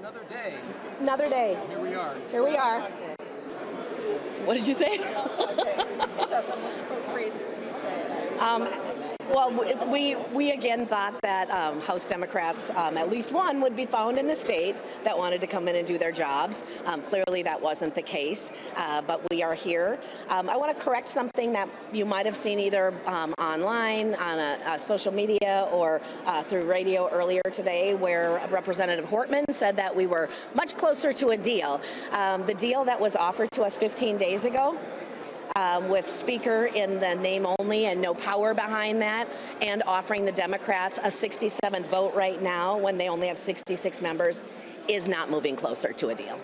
Another day. Another day. Here we are. Here we are. What did you say? Well, we again thought that House Democrats, at least one, would be found in the state that wanted to come in and do their jobs. Clearly that wasn't the case, but we are here. I want to correct something that you might have seen either online, on a social media, or through radio earlier today, where Representative Hortman said that we were much closer to a deal. The deal that was offered to us 15 days ago, with Speaker in the name only and no power behind that, and offering the Democrats a 67th vote right now when they only have 66 members, is not moving closer to a deal.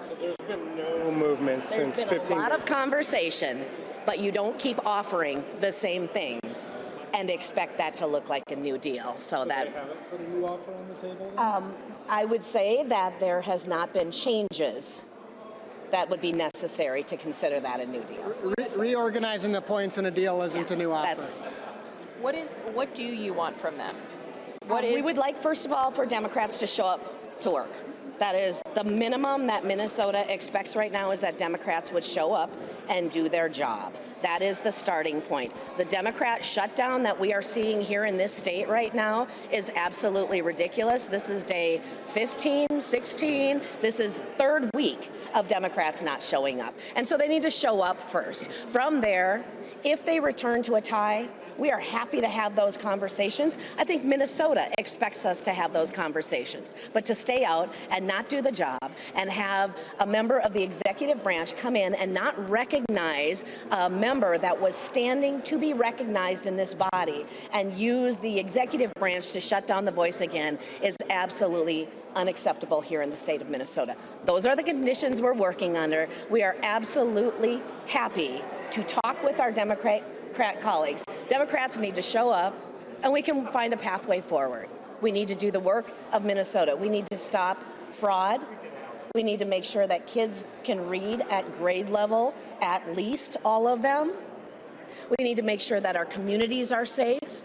So there's been no movement since 15 days. There's been a lot of conversation, but you don't keep offering the same thing and expect that to look like a new deal. So that They haven't put a new offer on the table? I would say that there has not been changes that would be necessary to consider that a new deal. Reorganizing the points in a deal isn't a new offer. What do you want from them? We would like, first of all, for Democrats to show up to work. That is the minimum that Minnesota expects right now, is that Democrats would show up and do their job. That is the starting point. The Democrat shutdown that we are seeing here in this state right now is absolutely ridiculous. This is day 15, 16. This is third week of Democrats not showing up. And so they need to show up first. From there, if they return to a tie, we are happy to have those conversations. I think Minnesota expects us to have those conversations. But to stay out and not do the job and have a member of the executive branch come in and not recognize a member that was standing to be recognized in this body and use the executive branch to shut down the voice again is absolutely unacceptable here in the state of Minnesota. Those are the conditions we're working under. We are absolutely happy to talk with our Democrat colleagues. Democrats need to show up, and we can find a pathway forward. We need to do the work of Minnesota. We need to stop fraud. We need to make sure that kids can read at grade level, at least all of them. We need to make sure that our communities are safe.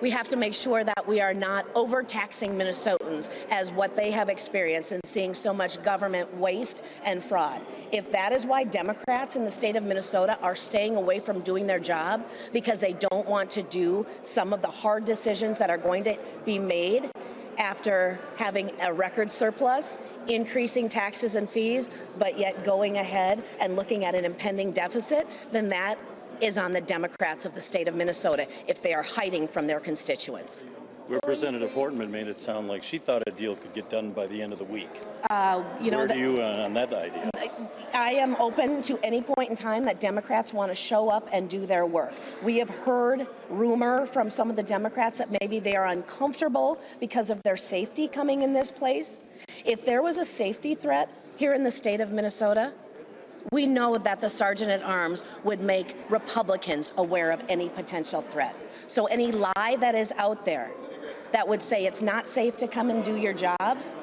We have to make sure that we are not overtaxing Minnesotans as what they have experienced and seeing so much government waste and fraud. If that is why Democrats in the state of Minnesota are staying away from doing their job, because they don't want to do some of the hard decisions that are going to be made after having a record surplus, increasing taxes and fees, but yet going ahead and looking at an impending deficit, then that is on the Democrats of the state of Minnesota if they are hiding from their constituents. Representative Hortman made it sound like she thought a deal could get done by the end of the week. Where do you on that idea? I am open to any point in time that Democrats want to show up and do their work. We have heard rumor from some of the Democrats that maybe they are uncomfortable because of their safety coming in this place. If there was a safety threat here in the state of Minnesota, we know that the Sergeant at Arms would make Republicans aware of any potential threat. So any lie that is out there that would say it's not safe to come and do your jobs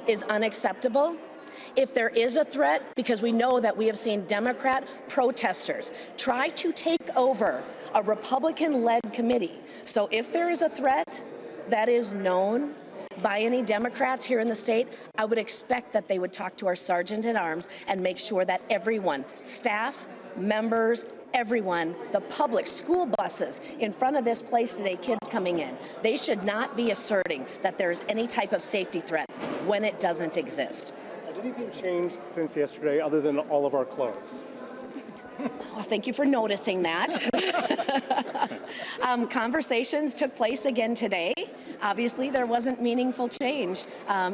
is unacceptable. If there is a threat, because we know that we have seen Democrat protesters try to take over a Republican-led committee. So if there is a threat that is known by any Democrats here in the state, I would expect that they would talk to our Sergeant at Arms and make sure that everyone, staff, members, everyone, the public, school buses in front of this place today, kids coming in, they should not be asserting that there's any type of safety threat when it doesn't exist. Has anything changed since yesterday other than all of our clothes? Well, thank you for noticing that. Conversations took place again today. Obviously, there wasn't meaningful change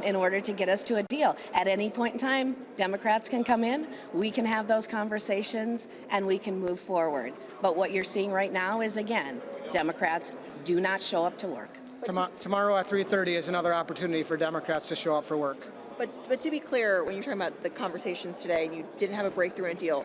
in order to get us to a deal. At any point in time, Democrats can come in, we can have those conversations, and we can move forward. But what you're seeing right now is, again, Democrats do not show up to work. Tomorrow at 3:30 is another opportunity for Democrats to show up for work. But to be clear, when you're talking about the conversations today and you didn't have a breakthrough in a deal,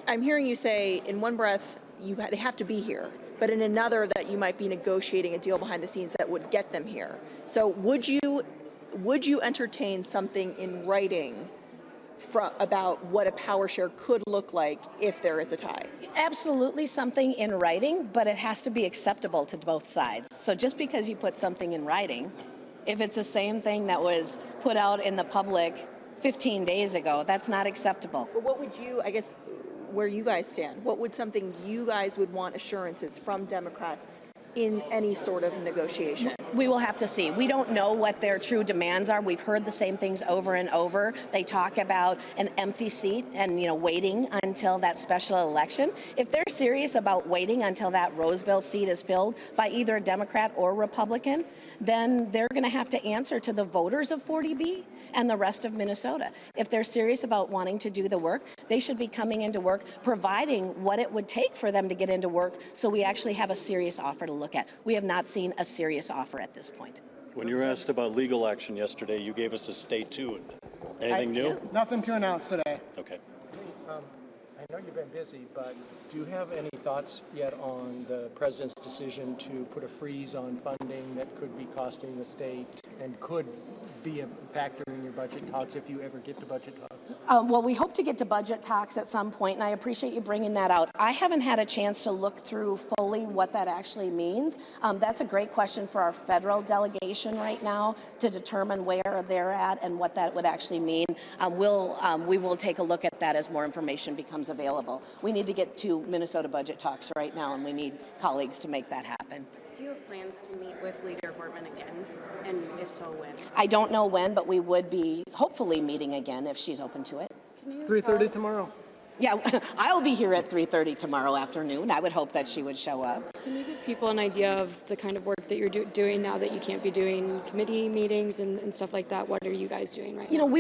I'm hearing you say in one breath they have to be here, but in another that you might be negotiating a deal behind the scenes that would get them here. So would you entertain something in writing about what a power share could look like if there is a tie? Absolutely something in writing, but it has to be acceptable to both sides. So just because you put something in writing If it's the same thing that was put out in the public 15 days ago, that's not acceptable. But what would you, I guess, where you guys stand, what would something you guys would want assurances from Democrats in any sort of negotiation? We will have to see. We don't know what their true demands are. We've heard the same things over and over. They talk about an empty seat and waiting until that special election. If they're serious about waiting until that Roseville seat is filled by either a Democrat or Republican, then they're going to have to answer to the voters of 40B and the rest of Minnesota. If they're serious about wanting to do the work, they should be coming into work, providing what it would take for them to get into work, so we actually have a serious offer to look at. We have not seen a serious offer at this point. When you were asked about legal action yesterday, you gave us a stay tuned. Anything new? Nothing to announce today. Okay. I know you've been busy, but do you have any thoughts yet on the president's decision to put a freeze on funding that could be costing the state and could be a factor in your budget talks if you ever get to budget talks? Well, we hope to get to budget talks at some point, and I appreciate you bringing that out. I haven't had a chance to look through fully what that actually means. That's a great question for our federal delegation right now to determine where they're at and what that would actually mean. We will take a look at that as more information becomes available. We need to get to Minnesota budget talks right now, and we need colleagues to make that happen. Do you have plans to meet with Leader Portman again? And if so, when? I don't know when, but we would be hopefully meeting again if she's open to it. 3:30 tomorrow. Yeah, I'll be here at 3:30 tomorrow afternoon. I would hope that she would show up. Can you give people an idea of the kind of work that you're doing now that you can't be doing committee meetings and stuff like that? What are you guys doing right now? We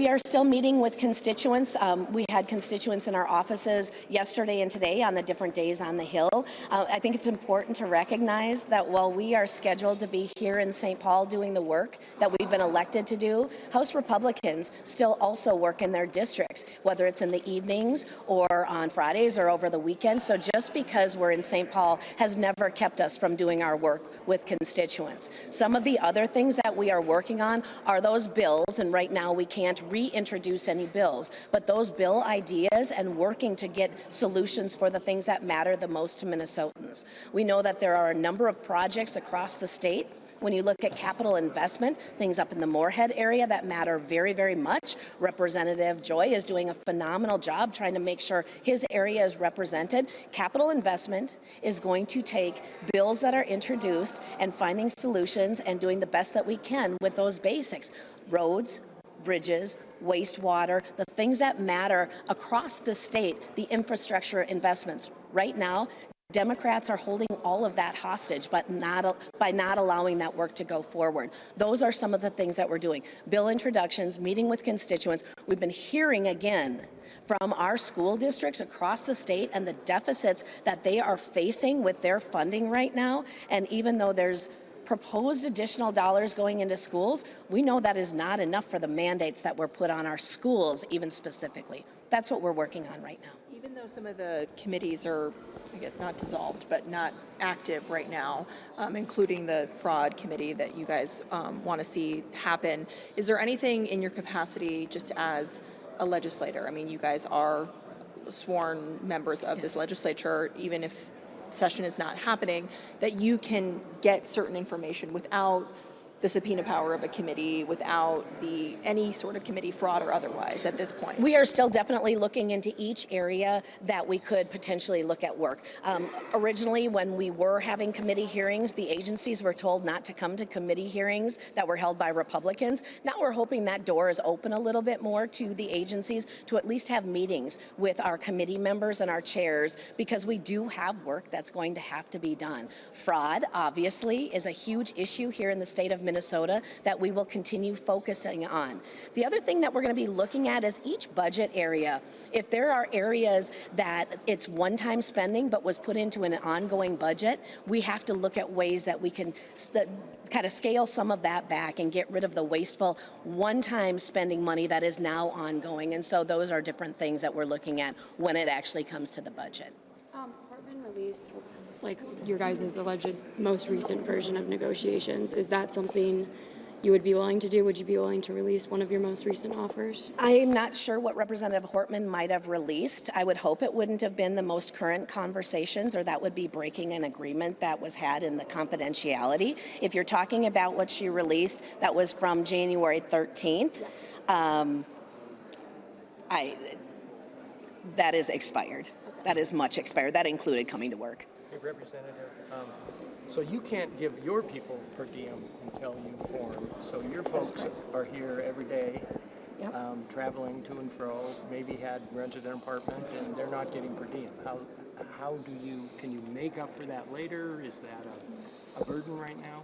are still meeting with constituents. We had constituents in our offices yesterday and today on the different days on the Hill. I think it's important to recognize that while we are scheduled to be here in St. Paul doing the work that we've been elected to do, House Republicans still also work in their districts, whether it's in the evening or on Fridays or over the weekend. So just because we're in St. Paul has never kept us from doing our work with constituents. Some of the other things that we are working on are those bills, and right now we can't reintroduce any bills, but those bill ideas and working to get solutions for the things that matter the most to Minnesotans. We know that there are a number of projects across the state. When you look at capital investment, things up in the Moorhead area that matter very, very much. Representative Joy is doing a phenomenal job trying to make sure his area is represented. Capital investment is going to take bills that are introduced and finding solutions and doing the best that we can with those basics. Roads, bridges, wastewater, the things that matter across the state, the infrastructure investments. Right now, Democrats are holding all of that hostage, but by not allowing that work to go forward. Those are some of the things that we're doing. Bill introductions, meeting with constituents. We've been hearing again from our school districts across the state and the deficits that they are facing with their funding right now. And even though there's proposed additional dollars going into schools, we know that is not enough for the mandates that were put on our schools, even specifically. That's what we're working on right now. Even though some of the committees are, I guess, not dissolved, but not active right now, including the fraud committee that you guys want to see happen, is there anything in your capacity just as a legislator? I mean, you guys are sworn members of this legislature, even if session is not happening, that you can get certain information without the subpoena power of a committee, without any sort of committee fraud or otherwise at this point? We are still definitely looking into each area that we could potentially look at work. Originally, when we were having committee hearings, the agencies were told not to come to committee hearings that were held by Republicans. Now we're hoping that door is open a little bit more to the agencies to at least have meetings with our committee members and our chairs, because we do have work that's going to have to be done. Fraud, obviously, is a huge issue here in the state of Minnesota that we will continue focusing on. The other thing that we're going to be looking at is each budget area. If there are areas that it's one-time spending but was put into an ongoing budget, we have to look at ways that we can kind of scale some of that back and get rid of the wasteful one-time spending money that is now ongoing. And so those are different things that we're looking at when it actually comes to the budget. Portman released like your guys' alleged most recent version of negotiations. Is that something you would be willing to do? Would you be willing to release one of your most recent offers? I'm not sure what Representative Hortman might have released. I would hope it wouldn't have been the most current conversations, or that would be breaking an agreement that was had in the confidentiality. If you're talking about what she released, that was from January 13th. That is expired. That is much expired. That included coming to work. Hey, Representative, so you can't give your people per diem until you form. So your folks are here every day, Yep. traveling to and fro, maybe had rented an apartment, and they're not getting per diem. How can you make up for that later? Is that a burden right now?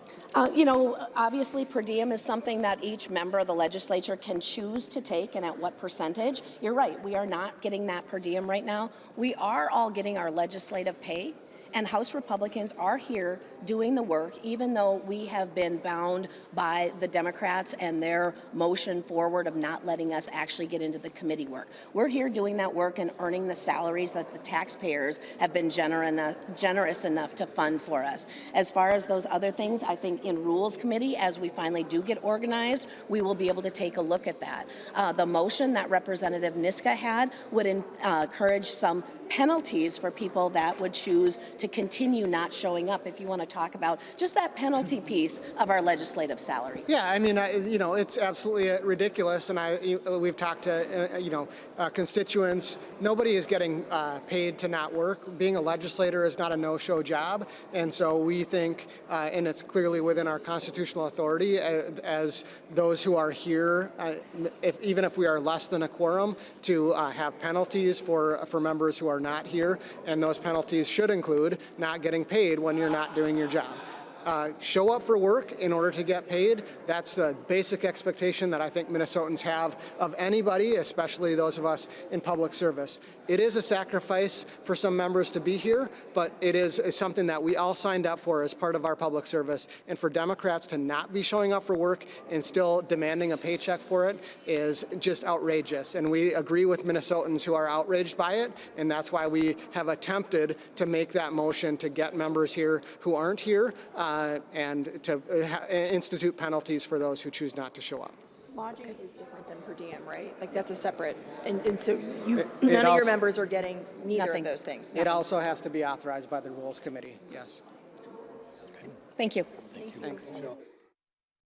Obviously per diem is something that each member of the legislature can choose to take, and at what percentage. You're right, we are not getting that per diem right now. We are all getting our legislative pay, and House Republicans are here doing the work, even though we have been bound by the Democrats and their motion forward of not letting us actually get into the committee work. We're here doing that work and earning the salaries that the taxpayers have been generous enough to fund for us. As far as those other things, I think in Rules Committee, as we finally do get organized, we will be able to take a look at that. The motion that Representative Niska had would encourage some penalties for people that would choose to continue not showing up. If you want to talk about just that penalty piece of our legislative salary. Yeah, I mean, it's absolutely ridiculous, and we've talked to, constituents. Nobody is getting paid to not work. Being a legislator is not a no-show job, and so we think, and it's clearly within our constitutional authority as those who are here, even if we are less than a quorum, to have penalties for members who are not here, and those penalties should include not getting paid when you're not doing your job. Show up for work in order to get paid. That's the basic expectation that I think Minnesotans have of anybody, especially those of us in public service. It is a sacrifice for some members to be here, but it is something that we all signed up for as part of our public service. And for Democrats to not be showing up for work and still demanding a paycheck for it is just outrageous. And we agree with Minnesotans who are outraged by it, and that's why we have attempted to make that motion to get members here who aren't here, and to institute penalties for those who choose not to show up. Lodging is different than per diem, right? Like that's a separate, and so none of your members are getting neither Nothing. of those things. It also has to be authorized by the Rules Committee, yes. Thank you. Thanks.